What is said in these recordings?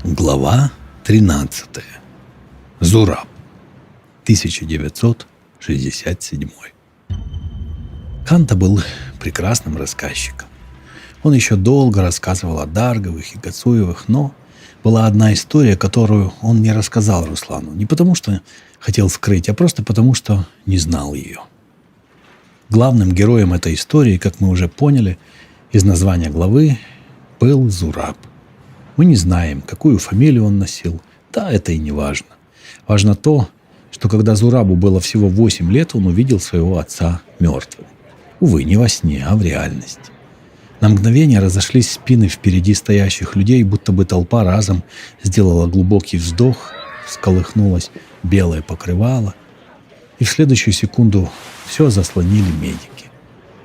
Глава 13. Зураб. 1967. Канта был прекрасным рассказчиком. Он еще долго рассказывал о Дарговых и Гацуевых, но была одна история, которую он не рассказал Руслану. Не потому, что хотел скрыть, а просто потому, что не знал ее. Главным героем этой истории, как мы уже поняли из названия главы, был Зураб. Мы не знаем, какую фамилию он носил. Да, это и не важно. Важно то, что когда Зурабу было всего 8 лет, он увидел своего отца мертвым. Увы, не во сне, а в реальности. На мгновение разошлись спины впереди стоящих людей, будто бы толпа разом сделала глубокий вздох, всколыхнулось белое покрывало, и в следующую секунду все заслонили медики.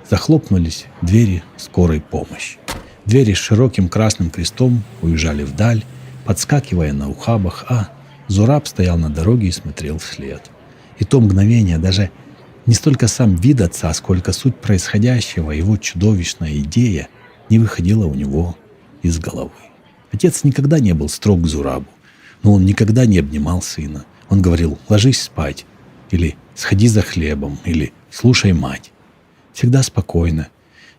Захлопнулись двери скорой помощи. Двери с широким красным крестом уезжали вдаль, подскакивая на ухабах, а Зураб стоял на дороге и смотрел вслед. И то мгновение даже не столько сам вид отца, сколько суть происходящего, его чудовищная идея не выходила у него из головы. Отец никогда не был строг к Зурабу, но он никогда не обнимал сына. Он говорил: «Ложись спать», или «Сходи за хлебом», или «Слушай мать». Всегда спокойно.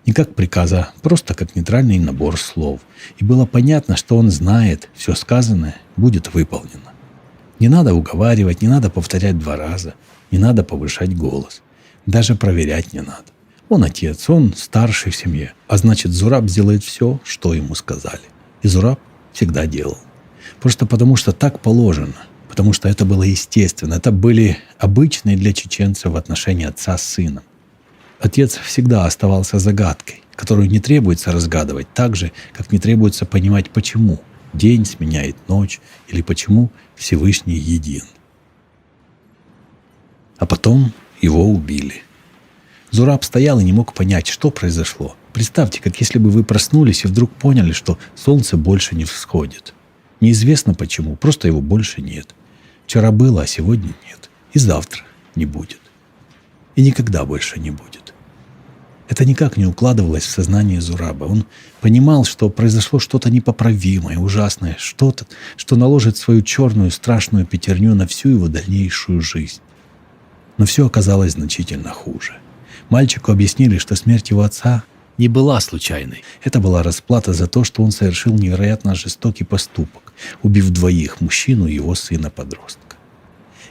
Не как приказа, а просто как нейтральный набор слов. И было понятно, что он знает, все сказанное будет выполнено. Не надо уговаривать, не надо повторять 2 раза, не надо повышать голос. Даже проверять не надо. Он отец, он старший в семье, а значит, Зураб сделает все, что ему сказали. И Зураб всегда делал. Просто потому, что так положено, потому что это было естественно, это были обычные для чеченцев отношения отца с сыном. Отец всегда оставался загадкой, которую не требуется разгадывать так же, как не требуется понимать, почему день сменяет ночь или почему Всевышний един. А потом его убили. Зураб стоял и не мог понять, что произошло. Представьте, как если бы вы проснулись и вдруг поняли, что солнце больше не всходит. Неизвестно почему, просто его больше нет. Вчера было, а сегодня нет. И завтра не будет. И никогда больше не будет. Это никак не укладывалось в сознание Зураба. Он понимал, что произошло что-то непоправимое, ужасное, что-то, что наложит свою черную страшную пятерню на всю его дальнейшую жизнь. Но все оказалось значительно хуже. Мальчику объяснили, что смерть его отца не была случайной. Это была расплата за то, что он совершил невероятно жестокий поступок, убив 2 – мужчину и его сына-подростка.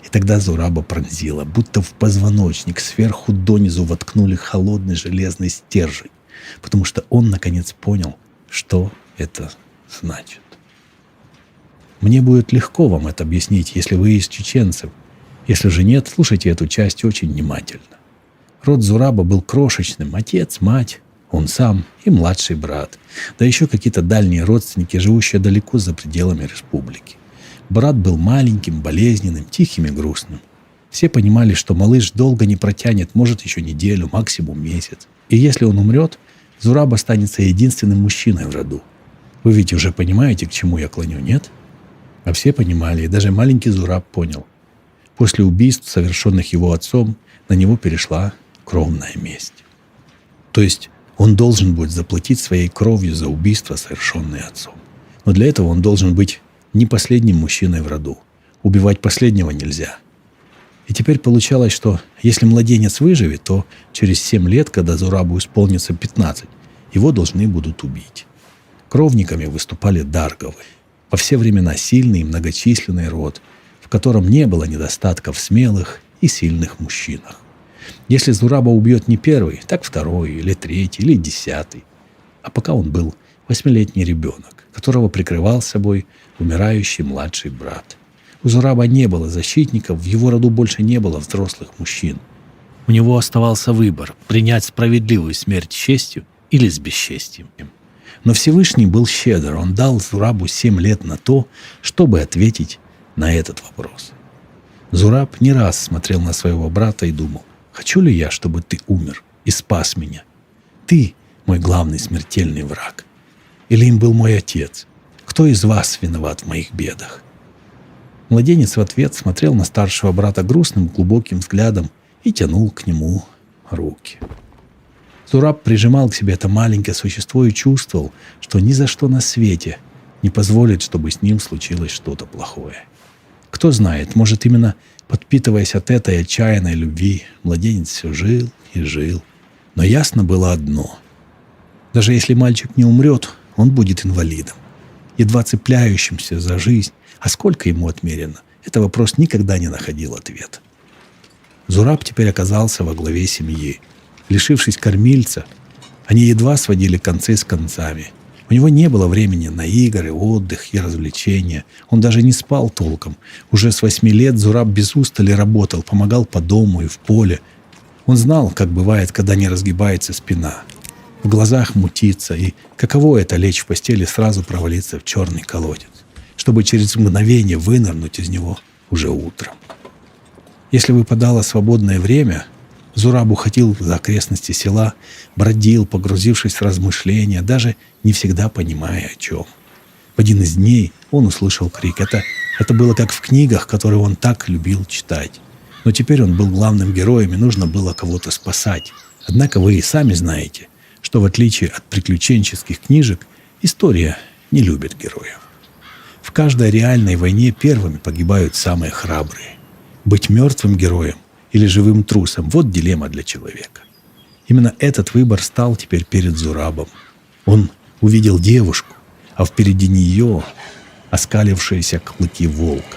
И тогда Зураба пронзило, будто в позвоночник сверху донизу воткнули холодный железный стержень, потому что он наконец понял, что это значит. Мне будет легко вам это объяснить, если вы из чеченцев. Если же нет, слушайте эту часть очень внимательно. Род Зураба был крошечным: отец, мать, он сам и младший брат, да еще какие-то дальние родственники, живущие далеко за пределами республики. Брат был маленьким, болезненным, тихим и грустным. Все понимали, что малыш долго не протянет, может еще неделю, максимум месяц. И если он умрет, Зураб останется единственным мужчиной в роду. Вы ведь уже понимаете, к чему я клоню, нет? А все понимали, и даже маленький Зураб понял. После убийств, совершенных его отцом, на него перешла кровная месть. То есть он должен будет заплатить своей кровью за убийство, совершенное отцом. Но для этого он должен быть не последним мужчиной в роду. Убивать последнего нельзя. И теперь получалось, что если младенец выживет, то через 7 лет, когда Зурабу исполнится 15, его должны будут убить. Кровниками выступали Дарговы. Во все времена сильный и многочисленный род, в котором не было недостатка в смелых и сильных мужчинах. Если Зураба убьет не первый, так 2 или 3 или 10. А пока он был 8-летний ребенок, которого прикрывал собой умирающий младший брат. У Зураба не было защитников, в его роду больше не было взрослых мужчин. У него оставался выбор – принять справедливую смерть с честью или с бесчестием. Но Всевышний был щедр, он дал Зурабу 7 лет на то, чтобы ответить на этот вопрос. Зураб не раз смотрел на своего брата и думал: хочу ли я, чтобы ты умер и спас меня? Ты мой главный смертельный враг. Или им был мой отец? Кто из вас виноват в моих бедах? Младенец в ответ смотрел на старшего брата грустным, глубоким взглядом и тянул к нему руки. Зураб прижимал к себе это маленькое существо и чувствовал, что ни за что на свете не позволит, чтобы с ним случилось что-то плохое. Кто знает, может, именно подпитываясь от этой отчаянной любви, младенец все жил и жил. Но ясно было одно. Даже если мальчик не умрет, он будет инвалидом, едва цепляющимся за жизнь. А сколько ему отмерено? Это вопрос никогда не находил ответа. Зураб теперь оказался во главе семьи. Лишившись кормильца, они едва сводили концы с концами. У него не было времени на игры, отдых и развлечения. Он даже не спал толком. Уже с 8 лет Зураб без устали работал, помогал по дому и в поле. Он знал, как бывает, когда не разгибается спина. В глазах мутится, и каково это лечь в постели и сразу провалиться в черный колодец, чтобы через мгновение вынырнуть из него уже утром. Если выпадало свободное время, Зураб уходил за окрестности села, бродил, погрузившись в размышления, даже не всегда понимая о чем. В один из дней он услышал крик. Это было как в книгах, которые он так любил читать. Но теперь он был главным героем, и нужно было кого-то спасать. Однако вы и сами знаете, что в отличие от приключенческих книжек, история не любит героев. В каждой реальной войне первыми погибают самые храбрые. Быть мертвым героем или живым трусом – вот дилемма для человека. Именно этот выбор стал теперь перед Зурабом. Он увидел девушку, а впереди нее оскалившиеся клыки волка.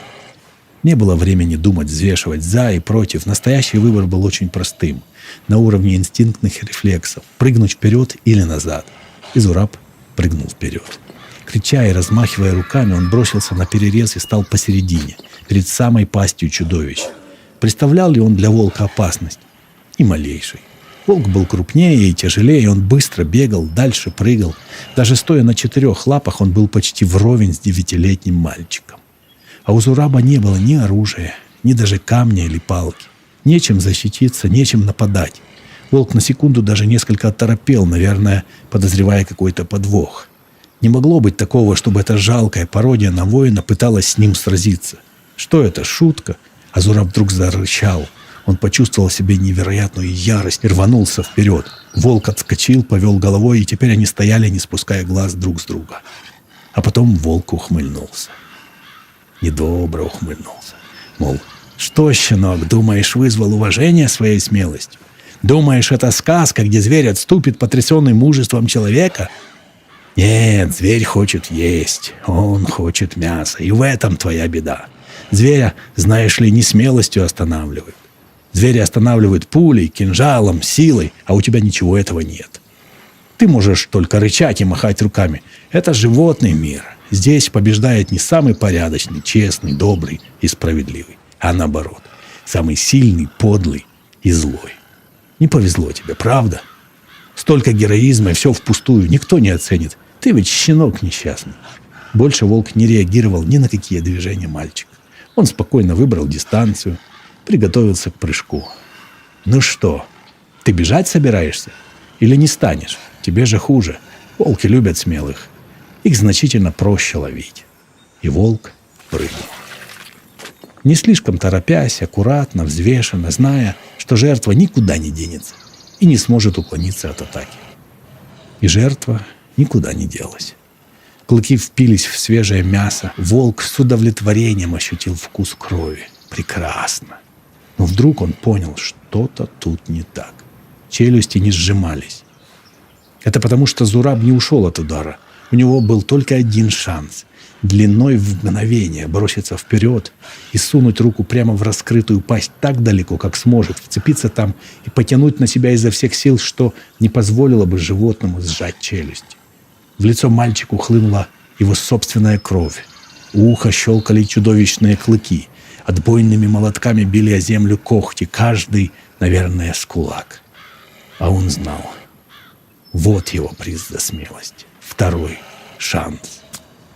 Не было времени думать, взвешивать за и против. Настоящий выбор был очень простым. На уровне инстинктных рефлексов – прыгнуть вперед или назад. И Зураб прыгнул вперед. Крича и размахивая руками, он бросился на перерез и стал посередине, перед самой пастью чудовищ. Представлял ли он для волка опасность? И малейшей. Волк был крупнее и тяжелее, он быстро бегал, дальше прыгал. Даже стоя на 4 лапах, он был почти вровень с 9-летним мальчиком. А у Зураба не было ни оружия, ни даже камня или палки. Нечем защититься, нечем нападать. Волк на секунду даже несколько оторопел, наверное, подозревая какой-то подвох. Не могло быть такого, чтобы эта жалкая пародия на воина пыталась с ним сразиться. Что это, шутка? А Зураб вдруг зарычал. Он почувствовал в себе невероятную ярость и рванулся вперед. Волк отскочил, повел головой, и теперь они стояли, не спуская глаз друг с друга. А потом волк ухмыльнулся. Недобро ухмыльнулся. Мол, что, щенок, думаешь, вызвал уважение своей смелостью? Думаешь, это сказка, где зверь отступит, потрясенный мужеством человека? Нет, зверь хочет есть, он хочет мяса, и в этом твоя беда. Зверя, знаешь ли, не смелостью останавливают. Звери останавливают пулей, кинжалом, силой, а у тебя ничего этого нет. Ты можешь только рычать и махать руками. Это животный мир. Здесь побеждает не самый порядочный, честный, добрый и справедливый, а наоборот, самый сильный, подлый и злой. Не повезло тебе, правда? Столько героизма, и все впустую, никто не оценит. Ты ведь щенок несчастный. Больше волк не реагировал ни на какие движения мальчика. Он спокойно выбрал дистанцию, приготовился к прыжку. Ну что, ты бежать собираешься? Или не станешь? Тебе же хуже. Волки любят смелых. Их значительно проще ловить. И волк прыгнул. Не слишком торопясь, аккуратно, взвешенно, зная, что жертва никуда не денется и не сможет уклониться от атаки. И жертва никуда не делась. Клыки впились в свежее мясо. Волк с удовлетворением ощутил вкус крови. Прекрасно. Но вдруг он понял, что-то тут не так. Челюсти не сжимались. Это потому, что Зураб не ушел от удара. У него был только один шанс. Длиной в мгновение броситься вперед и сунуть руку прямо в раскрытую пасть так далеко, как сможет, вцепиться там и потянуть на себя изо всех сил, что не позволило бы животному сжать челюсть. В лицо мальчику хлынула его собственная кровь. У уха щелкали чудовищные клыки. Отбойными молотками били о землю когти, каждый, наверное, с кулак. А он знал. Вот его приз за смелость. Второй шанс.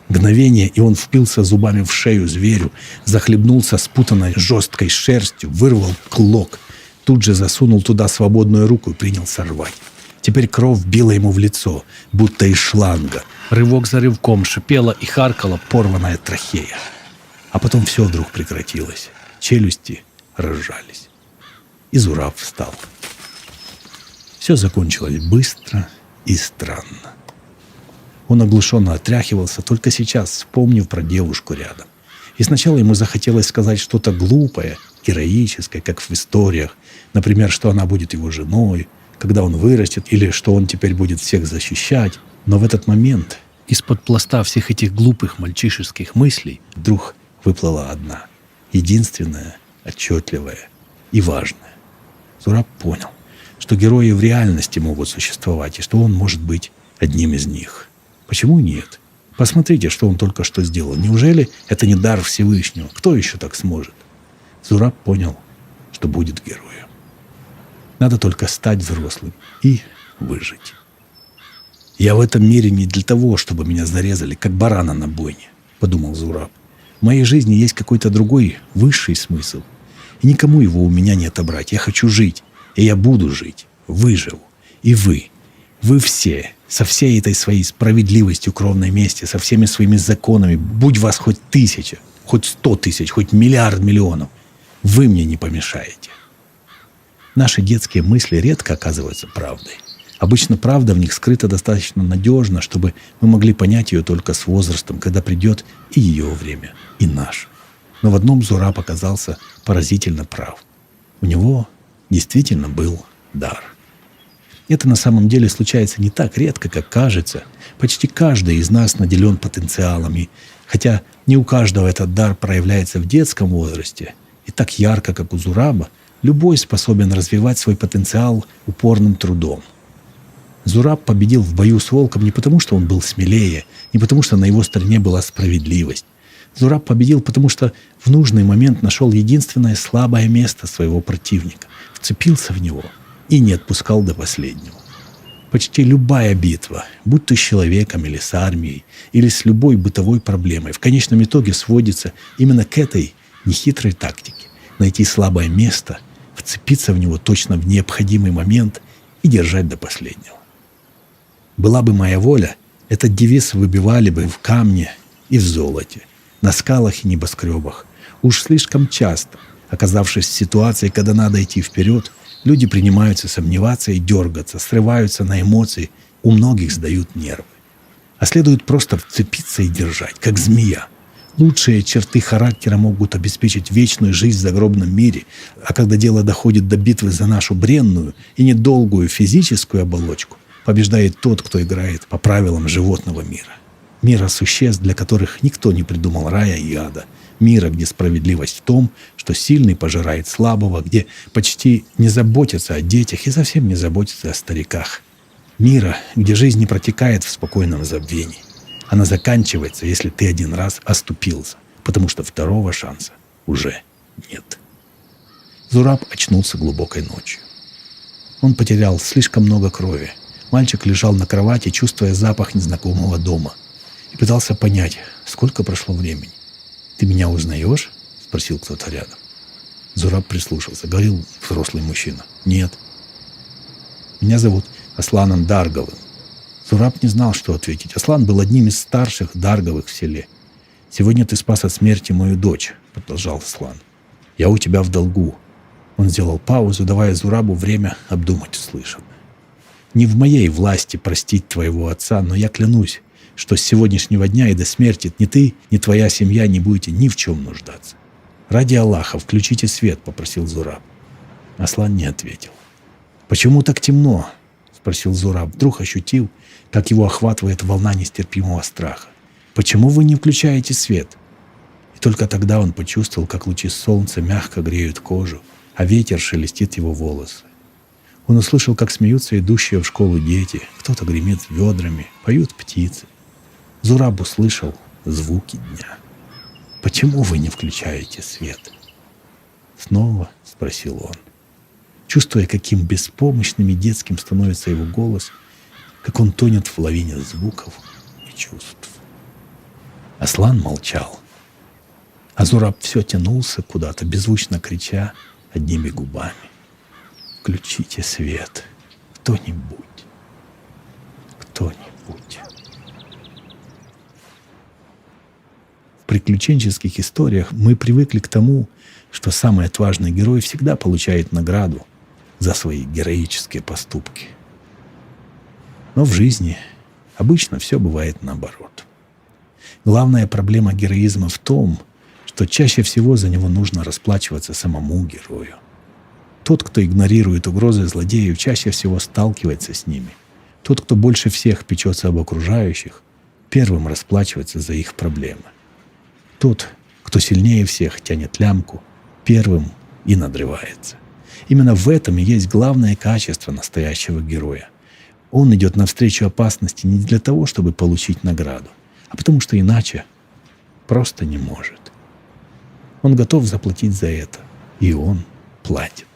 Мгновение, и он впился зубами в шею зверю, захлебнулся спутанной жесткой шерстью, вырвал клок, тут же засунул туда свободную руку и принялся рвать. Теперь кровь била ему в лицо, будто из шланга. Рывок за рывком шипела и харкала порванная трахея. А потом все вдруг прекратилось. Челюсти разжались. И Зураб встал. Все закончилось быстро и странно. Он оглушенно отряхивался, только сейчас вспомнив про девушку рядом. И сначала ему захотелось сказать что-то глупое, героическое, как в историях. Например, что она будет его женой, когда он вырастет, или что он теперь будет всех защищать. Но в этот момент из-под пласта всех этих глупых мальчишеских мыслей вдруг выплыла одна, единственная, отчетливая и важная. Зураб понял, что герои в реальности могут существовать, и что он может быть одним из них. Почему нет? Посмотрите, что он только что сделал. Неужели это не дар Всевышнего? Кто еще так сможет? Зураб понял, что будет героем. Надо только стать взрослым и выжить. «Я в этом мире не для того, чтобы меня зарезали, как барана на бойне», — подумал Зураб. «В моей жизни есть какой-то другой, высший смысл. И никому его у меня не отобрать. Я хочу жить, и я буду жить. Выживу. И вы все, со всей этой своей справедливостью кровной мести, со всеми своими законами, будь вас хоть 1000, хоть 100 000, хоть миллиард миллионов, вы мне не помешаете». Наши детские мысли редко оказываются правдой. Обычно правда в них скрыта достаточно надежно, чтобы мы могли понять ее только с возрастом, когда придет и ее время, и наше. Но в одном Зураб оказался поразительно прав. У него действительно был дар. Это на самом деле случается не так редко, как кажется. Почти каждый из нас наделен потенциалом, и хотя не у каждого этот дар проявляется в детском возрасте, и так ярко, как у Зураба, любой способен развивать свой потенциал упорным трудом. Зураб победил в бою с волком не потому, что он был смелее, не потому, что на его стороне была справедливость. Зураб победил, потому что в нужный момент нашел единственное слабое место своего противника, вцепился в него и не отпускал до последнего. Почти любая битва, будь то с человеком или с армией, или с любой бытовой проблемой, в конечном итоге сводится именно к этой нехитрой тактике – найти слабое место, вцепиться в него точно в необходимый момент и держать до последнего. Была бы моя воля, этот девиз выбивали бы в камне и в золоте, на скалах и небоскребах. Уж слишком часто, оказавшись в ситуации, когда надо идти вперед, люди принимаются сомневаться и дергаться, срываются на эмоции, у многих сдают нервы. А следует просто вцепиться и держать, как змея. Лучшие черты характера могут обеспечить вечную жизнь в загробном мире, а когда дело доходит до битвы за нашу бренную и недолгую физическую оболочку, побеждает тот, кто играет по правилам животного мира. Мира существ, для которых никто не придумал рая и ада. Мира, где справедливость в том, что сильный пожирает слабого, где почти не заботятся о детях и совсем не заботятся о стариках. Мира, где жизнь не протекает в спокойном забвении. Она заканчивается, если ты один раз оступился, потому что второго шанса уже нет. Зураб очнулся глубокой ночью. Он потерял слишком много крови. Мальчик лежал на кровати, чувствуя запах незнакомого дома, и пытался понять, сколько прошло времени. «Ты меня узнаешь?» — спросил кто-то рядом. Зураб прислушался. Говорил взрослый мужчина. «Нет». «Меня зовут Асланом Дарговым». Зураб не знал, что ответить. Аслан был одним из старших Дарговых в селе. «Сегодня ты спас от смерти мою дочь», — продолжал Аслан. «Я у тебя в долгу». Он сделал паузу, давая Зурабу время обдумать услышанное. «Не в моей власти простить твоего отца, но я клянусь, что с сегодняшнего дня и до смерти ни ты, ни твоя семья не будете ни в чем нуждаться. Ради Аллаха, включите свет», — попросил Зураб. Аслан не ответил. «Почему так темно?» — спросил Зураб, вдруг ощутив, как его охватывает волна нестерпимого страха. «Почему вы не включаете свет?» И только тогда он почувствовал, как лучи солнца мягко греют кожу, а ветер шелестит его волосы. Он услышал, как смеются идущие в школу дети, кто-то гремит ведрами, поют птицы. Зураб услышал звуки дня. «Почему вы не включаете свет?» «Снова?» — спросил он, чувствуя, каким беспомощным и детским становится его голос, как он тонет в лавине звуков и чувств. Аслан молчал, а Зураб все тянулся куда-то, беззвучно крича одними губами. «Включите свет! Кто-нибудь! Кто-нибудь!» В приключенческих историях мы привыкли к тому, что самый отважный герой всегда получает награду за свои героические поступки. Но в жизни Обычно все бывает наоборот. Главная проблема героизма в том, что чаще всего за него нужно расплачиваться самому герою. Тот, кто игнорирует угрозы злодеев, чаще всего сталкивается с ними. Тот, кто больше всех печется об окружающих, первым расплачивается за их проблемы. Тот, кто сильнее всех тянет лямку, первым и надрывается. Именно в этом и есть главное качество настоящего героя. Он идет навстречу опасности не для того, чтобы получить награду, а потому что иначе просто не может. Он готов заплатить за это, и он платит.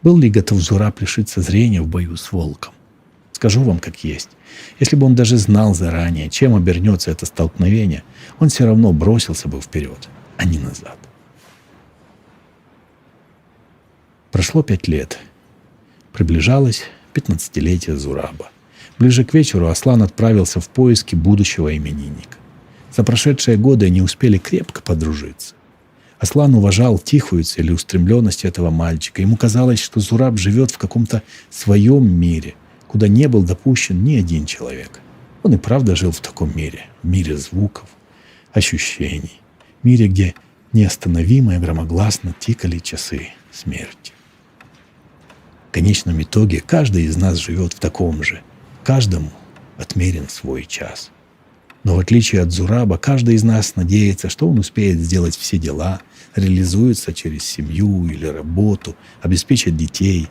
Был ли готов Зураб лишиться зрения в бою с волком? Скажу вам как есть. Если бы он даже знал заранее, чем обернется это столкновение, он все равно бросился бы вперед, а не назад. Прошло 5 лет. Приближалось 15-летие Зураба. Ближе к вечеру Аслан отправился в поиски будущего именинника. За прошедшие годы они успели крепко подружиться. Аслан уважал тихую целеустремленность этого мальчика. Ему казалось, что Зураб живет в каком-то своем мире, куда не был допущен ни один человек. Он и правда жил в таком мире. В мире звуков, ощущений. Мире, где неостановимо и громогласно тикали часы смерти. В конечном итоге каждый из нас живет в таком же. Каждому отмерен свой час. Но в отличие от Зураба, каждый из нас надеется, что он успеет сделать все дела, реализуется через семью или работу, обеспечит детей.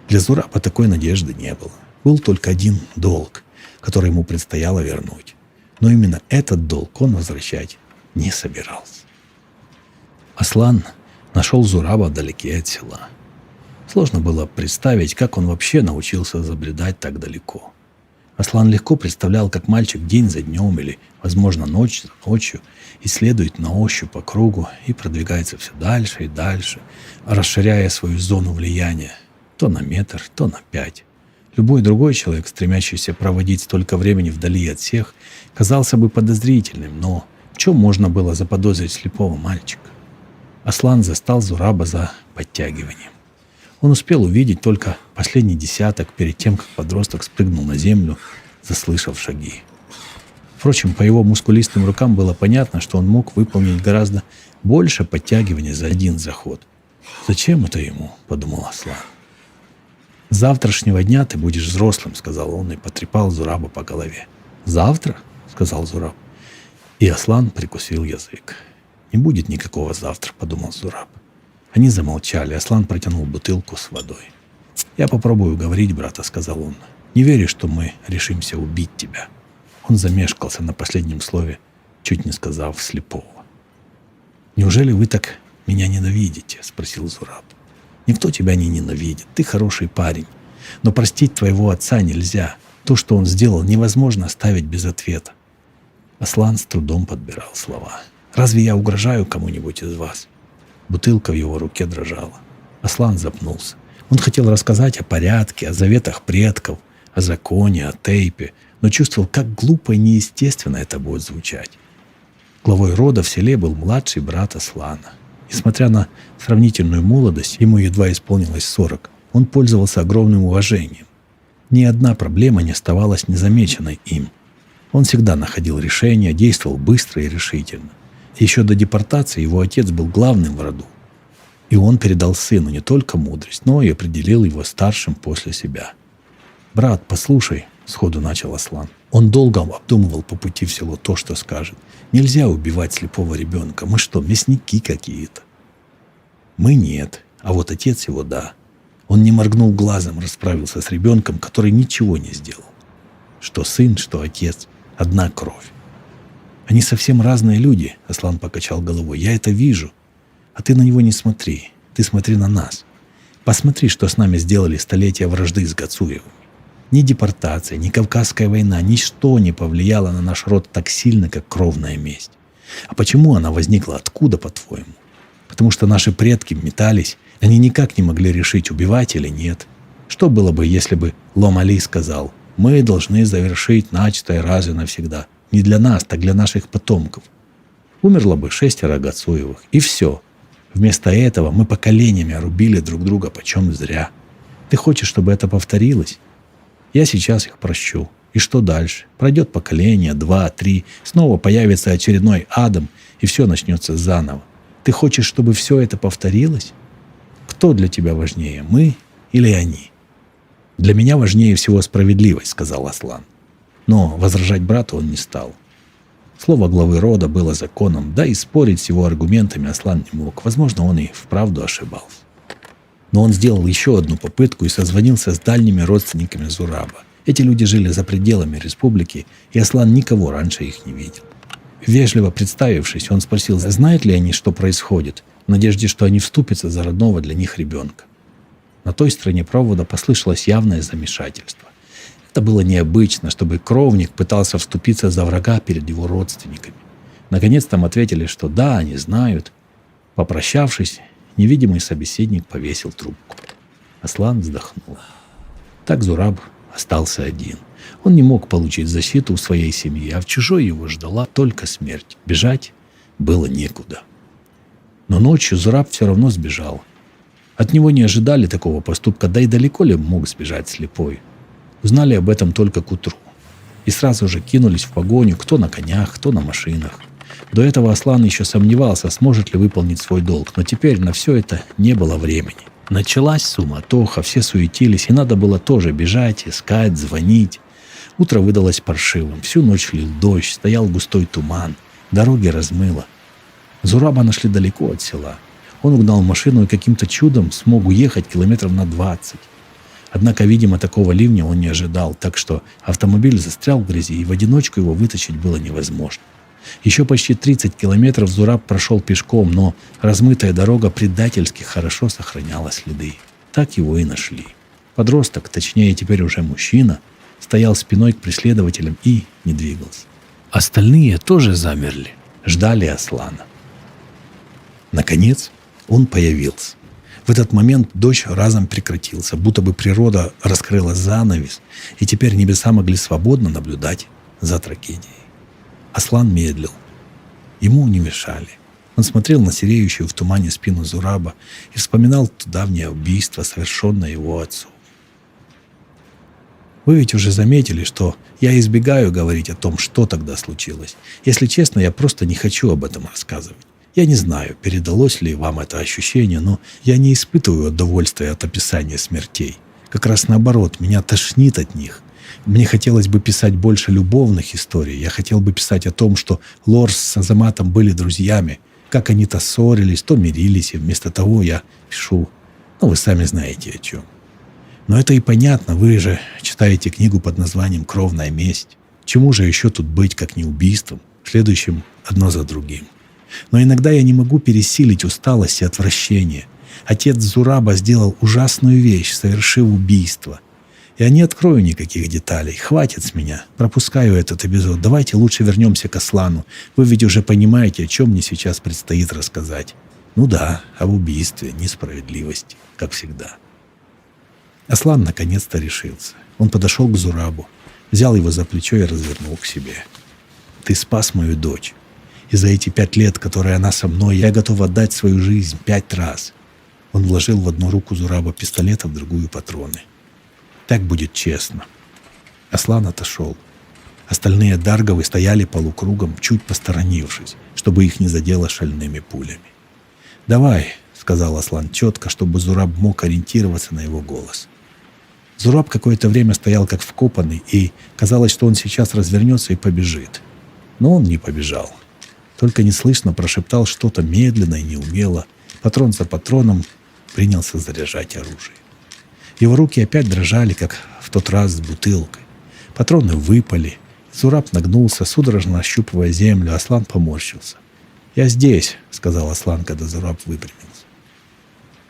Для Зураба такой надежды не было. Был только один долг, который ему предстояло вернуть. Но именно этот долг он возвращать не собирался. Аслан нашел Зураба вдалеке от села. Сложно было представить, как он вообще научился забредать так далеко. Аслан легко представлял, как мальчик день за днем или, возможно, ночь за ночью исследует на ощупь по кругу и продвигается все дальше и дальше, расширяя свою зону влияния то на метр, то на 5. Любой другой человек, стремящийся проводить столько времени вдали от всех, казался бы подозрительным, но в чем можно было заподозрить слепого мальчика? Аслан застал Зураба за подтягиванием. Он успел увидеть только последний десяток перед тем, как подросток спрыгнул на землю, заслышав шаги. Впрочем, по его мускулистым рукам было понятно, что он мог выполнить гораздо больше подтягиваний за один заход. «Зачем это ему?» – подумал Аслан. «С завтрашнего дня ты будешь взрослым», – сказал он и потрепал Зураба по голове. «Завтра?» – сказал Зураб. И Аслан прикусил язык. «Не будет никакого завтра», – подумал Зураб. Они замолчали. Аслан протянул бутылку с водой. «Я попробую уговорить брата», — сказал он. «Не верю, что мы решимся убить тебя». Он замешкался на последнем слове, чуть не сказав слепого. «Неужели вы так меня ненавидите?» — спросил Зураб. «Никто тебя не ненавидит. Ты хороший парень. Но простить твоего отца нельзя. То, что он сделал, невозможно оставить без ответа». Аслан с трудом подбирал слова. «Разве я угрожаю кому-нибудь из вас?» Бутылка в его руке дрожала. Аслан запнулся. Он хотел рассказать о порядке, о заветах предков, о законе, о тейпе, но чувствовал, как глупо и неестественно это будет звучать. Главой рода в селе был младший брат Аслана. Несмотря на сравнительную молодость, ему едва исполнилось 40, он пользовался огромным уважением. Ни одна проблема не оставалась незамеченной им. Он всегда находил решения, действовал быстро и решительно. Еще до депортации его отец был главным в роду. И он передал сыну не только мудрость, но и определил его старшим после себя. «Брат, послушай», — сходу начал Аслан. Он долго обдумывал по пути в село то, что скажет. «Нельзя убивать слепого ребенка. Мы что, мясники какие-то?» «Мы нет, а вот отец его да». Он не моргнул глазом, расправился с ребенком, который ничего не сделал. Что сын, что отец — одна кровь. «Они совсем разные люди», — Аслан покачал головой. «Я это вижу. А ты на него не смотри. Ты смотри на нас. Посмотри, что с нами сделали столетия вражды с Гацуевыми. Ни депортация, ни Кавказская война, ничто не повлияло на наш род так сильно, как кровная месть. А почему она возникла? Откуда, по-твоему? Потому что наши предки метались. Они никак не могли решить, убивать или нет. Что было бы, если бы Лом-Али сказал: «Мы должны завершить начатое раз и навсегда». Не для нас, так для наших потомков. Умерло бы 6 Гацуевых, и все. Вместо этого мы поколениями рубили друг друга почем зря. Ты хочешь, чтобы это повторилось? Я сейчас их прощу. И что дальше? Пройдет поколение, 2, 3, снова появится очередной Адам, и все начнется заново. Ты хочешь, чтобы все это повторилось? Кто для тебя важнее, мы или они? Для меня важнее всего справедливость, сказал Аслан. Но возражать брату он не стал. Слово главы рода было законом, да и спорить с его аргументами Аслан не мог. Возможно, он и вправду ошибался. Но он сделал еще одну попытку и созвонился с дальними родственниками Зураба. Эти люди жили за пределами республики, и Аслан никого раньше их не видел. Вежливо представившись, он спросил, знают ли они, что происходит, в надежде, что они вступятся за родного для них ребенка. На той стороне провода послышалось явное замешательство. Это было необычно, чтобы кровник пытался вступиться за врага перед его родственниками. Наконец там ответили, что да, они знают. Попрощавшись, невидимый собеседник повесил трубку. Аслан вздохнул. Так Зураб остался один. Он не мог получить защиту у своей семьи, а в чужой его ждала только смерть. Бежать было некуда. Но ночью Зураб все равно сбежал. От него не ожидали такого поступка, да и далеко ли мог сбежать слепой. Узнали об этом только к утру. И сразу же кинулись в погоню, кто на конях, кто на машинах. До этого Аслан еще сомневался, сможет ли выполнить свой долг, но теперь на все это не было времени. Началась суматоха, все суетились, и надо было тоже бежать, искать, звонить. Утро выдалось паршивым, всю ночь лил дождь, стоял густой туман, дороги размыло. Зураба нашли далеко от села. Он угнал машину и каким-то чудом смог уехать километров на 20. Однако, видимо, такого ливня он не ожидал, так что автомобиль застрял в грязи, и в одиночку его вытащить было невозможно. Еще почти 30 километров Зураб прошел пешком, но размытая дорога предательски хорошо сохраняла следы. Так его и нашли. Подросток, точнее теперь уже мужчина, стоял спиной к преследователям и не двигался. Остальные тоже замерли, ждали Аслана. Наконец он появился. В этот момент дождь разом прекратился, будто бы природа раскрыла занавес, и теперь небеса могли свободно наблюдать за трагедией. Аслан медлил. Ему не мешали. Он смотрел на сереющую в тумане спину Зураба и вспоминал то давнее убийство, совершенное его отцом. Вы ведь уже заметили, что я избегаю говорить о том, что тогда случилось. Если честно, я просто не хочу об этом рассказывать. Я не знаю, передалось ли вам это ощущение, но я не испытываю удовольствия от описания смертей. Как раз наоборот, меня тошнит от них. Мне хотелось бы писать больше любовных историй. Я хотел бы писать о том, что Лорс с Азаматом были друзьями, как они то ссорились, то мирились, и вместо того я пишу, вы сами знаете о чем. Но это и понятно, вы же читаете книгу под названием «Кровная месть». Чему же еще тут быть, как не убийством, следующим одно за другим? Но иногда я не могу пересилить усталость и отвращение. Отец Зураба сделал ужасную вещь, совершив убийство. Я не открою никаких деталей. Хватит с меня. Пропускаю этот эпизод. Давайте лучше вернемся к Аслану. Вы ведь уже понимаете, о чем мне сейчас предстоит рассказать. Ну да, об убийстве, несправедливости, как всегда. Аслан наконец-то решился. Он подошел к Зурабу, взял его за плечо и развернул к себе. «Ты спас мою дочь. И за эти 5 лет, которые она со мной, я готов отдать свою жизнь 5 раз». Он вложил в одну руку Зураба пистолет, а в другую патроны. «Так будет честно». Аслан отошел. Остальные дарговы стояли полукругом, чуть посторонившись, чтобы их не задело шальными пулями. «Давай», — сказал Аслан четко, чтобы Зураб мог ориентироваться на его голос. Зураб какое-то время стоял как вкопанный, и казалось, что он сейчас развернется и побежит. Но он не побежал. Только неслышно прошептал что-то медленно и неумело. Патрон за патроном принялся заряжать оружие. Его руки опять дрожали, как в тот раз с бутылкой. Патроны выпали. Зураб нагнулся, судорожно ощупывая землю. Аслан поморщился. «Я здесь», — сказал Аслан, когда Зураб выпрямился.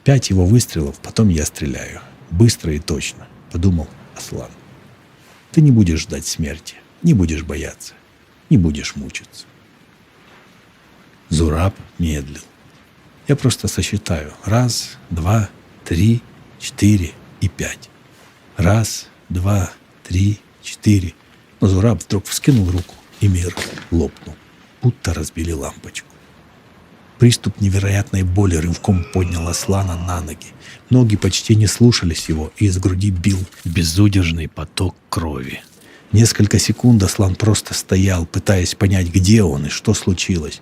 5 его выстрелов, потом я стреляю. Быстро и точно, — подумал Аслан. Ты не будешь ждать смерти, не будешь бояться, не будешь мучиться. Зураб медлил. Я просто сосчитаю. 1, 2, 3, 4 и 5. 1, 2, 3, 4. Но Зураб вдруг вскинул руку, и мир лопнул, будто разбили лампочку. Приступ невероятной боли рывком поднял Аслана на ноги. Ноги почти не слушались его, и из груди бил безудержный поток крови. Несколько секунд Аслан просто стоял, пытаясь понять, где он и что случилось.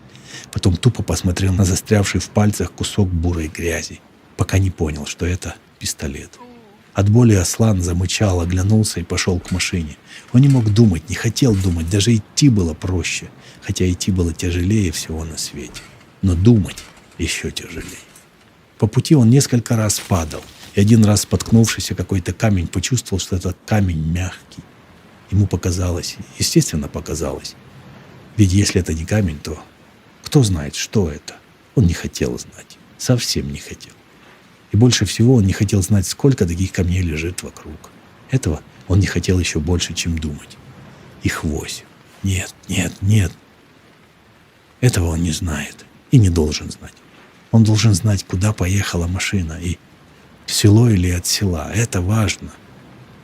Потом тупо посмотрел на застрявший в пальцах кусок бурой грязи, пока не понял, что это пистолет. От боли Аслан замычал, оглянулся и пошел к машине. Он не мог думать, не хотел думать, даже идти было проще, хотя идти было тяжелее всего на свете. Но думать еще тяжелее. По пути он несколько раз падал, и один раз, споткнувшись о какой-то камень, почувствовал, что этот камень мягкий. Ему показалось, естественно показалось. Ведь если это не камень, то кто знает, что это? Он не хотел знать, совсем не хотел. И больше всего он не хотел знать, сколько таких камней лежит вокруг. Этого он не хотел еще больше, чем думать. Их 8. Нет, нет, нет. Этого он не знает и не должен знать. Он должен знать, куда поехала машина и в село или от села. Это важно.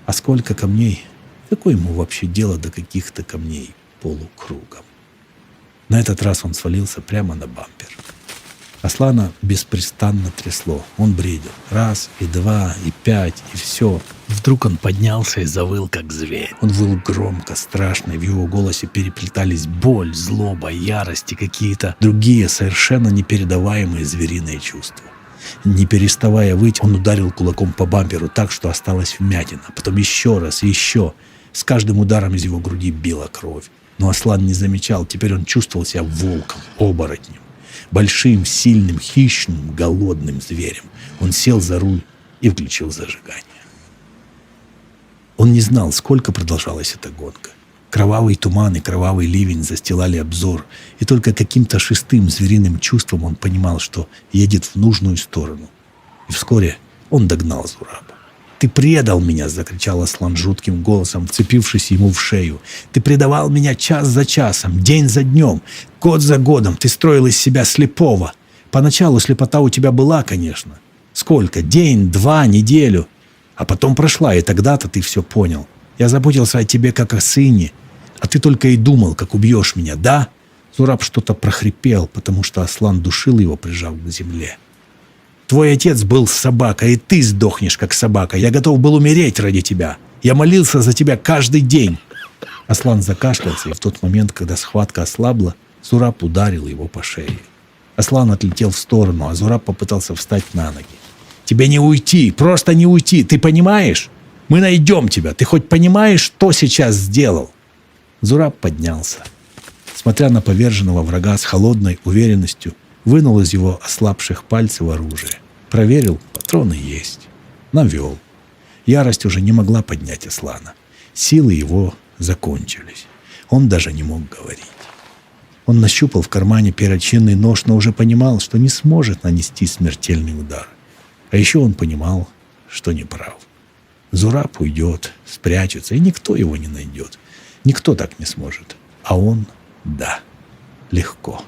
А сколько камней? Какое ему вообще дело до каких-то камней полукругом? На этот раз он свалился прямо на бампер. Аслана беспрестанно трясло. Он бредил. 1, и 2, и 5, и все. Вдруг он поднялся и завыл, как зверь. Он выл громко, страшно, и в его голосе переплетались боль, злоба, ярость и какие-то другие совершенно непередаваемые звериные чувства. Не переставая выть, он ударил кулаком по бамперу так, что осталась вмятина. Потом еще раз и еще. С каждым ударом из его груди била кровь. Но Аслан не замечал. Теперь он чувствовал себя волком, оборотнем. Большим, сильным, хищным, голодным зверем. Он сел за руль и включил зажигание. Он не знал, сколько продолжалась эта гонка. Кровавый туман и кровавый ливень застилали обзор, и только каким-то шестым звериным чувством он понимал, что едет в нужную сторону. И вскоре он догнал Зураба. «Ты предал меня!» — закричал Аслан жутким голосом, вцепившись ему в шею. «Ты предавал меня час за часом, день за днем, год за годом. Ты строил из себя слепого. Поначалу слепота у тебя была, конечно. Сколько? День, 2, неделю. А потом прошла, и тогда-то ты все понял. Я заботился о тебе, как о сыне. А ты только и думал, как убьешь меня, да?» Зураб что-то прохрипел, потому что Аслан душил его, прижав к земле. «Твой отец был собакой, и ты сдохнешь, как собака. Я готов был умереть ради тебя. Я молился за тебя каждый день». Аслан закашлялся, и в тот момент, когда схватка ослабла, Зураб ударил его по шее. Аслан отлетел в сторону, а Зураб попытался встать на ноги. «Тебе не уйти, просто не уйти, ты понимаешь? Мы найдем тебя, ты хоть понимаешь, что сейчас сделал?» Зураб поднялся. Смотря на поверженного врага с холодной уверенностью, вынул из его ослабших пальцев оружие. Проверил, патроны есть. Навел. Ярость уже не могла поднять Аслана. Силы его закончились. Он даже не мог говорить. Он нащупал в кармане перочинный нож, но уже понимал, что не сможет нанести смертельный удар. А еще он понимал, что не прав. Зураб уйдет, спрячется, и никто его не найдет. Никто так не сможет. А он — да, легко.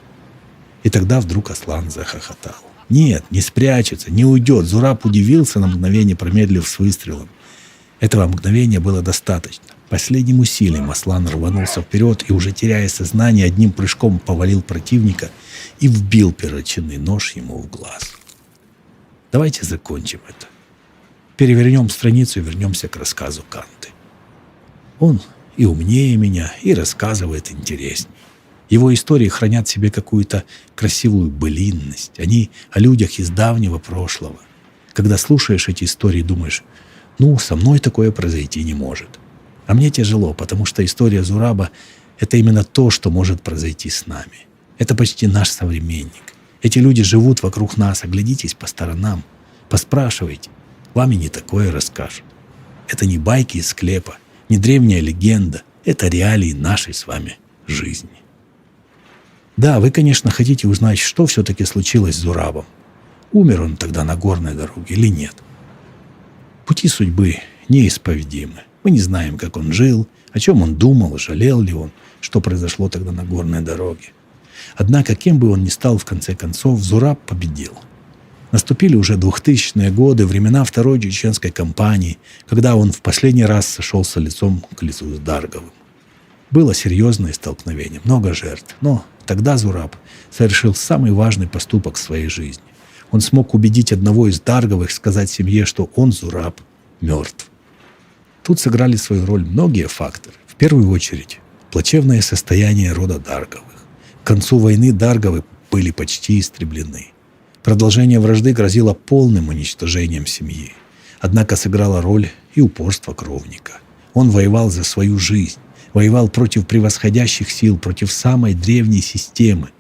И тогда вдруг Аслан захохотал. Нет, не спрячется, не уйдет. Зураб удивился на мгновение, промедлив с выстрелом. Этого мгновения было достаточно. Последним усилием Аслан рванулся вперед и, уже теряя сознание, одним прыжком повалил противника и вбил перочинный нож ему в глаз. Давайте закончим это. Перевернем страницу и вернемся к рассказу Канты. Он и умнее меня, и рассказывает интересней. Его истории хранят в себе какую-то красивую былинность. Они о людях из давнего прошлого. Когда слушаешь эти истории, думаешь, ну, со мной такое произойти не может. А мне тяжело, потому что история Зураба — это именно то, что может произойти с нами. Это почти наш современник. Эти люди живут вокруг нас, оглядитесь по сторонам, поспрашивайте. Вам и не такое расскажут. Это не байки из склепа, не древняя легенда. Это реалии нашей с вами жизни. Да, вы, конечно, хотите узнать, что все-таки случилось с Зурабом. Умер он тогда на горной дороге или нет? Пути судьбы неисповедимы. Мы не знаем, как он жил, о чем он думал, жалел ли он, что произошло тогда на горной дороге. Однако, кем бы он ни стал, в конце концов, Зураб победил. Наступили уже 2000-е годы, времена Второй чеченской кампании, когда он в последний раз сошелся лицом к лицу с Дарговым. Было серьезное столкновение, много жертв, но тогда Зураб совершил самый важный поступок в своей жизни. Он смог убедить одного из Дарговых сказать семье, что он, Зураб, мертв. Тут сыграли свою роль многие факторы. В В первую очередь, плачевное состояние рода Дарговых. К концу войны Дарговы были почти истреблены. Продолжение вражды грозило полным уничтожением семьи. Однако сыграла роль и упорство кровника. Он воевал за свою жизнь, воевал против превосходящих сил, против самой древней системы.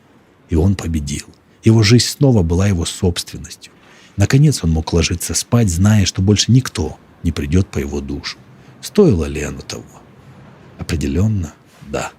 И он победил. Его жизнь снова была его собственностью. Наконец он мог ложиться спать, зная, что больше никто не придет по его душу. Стоило ли оно того? Определенно, да.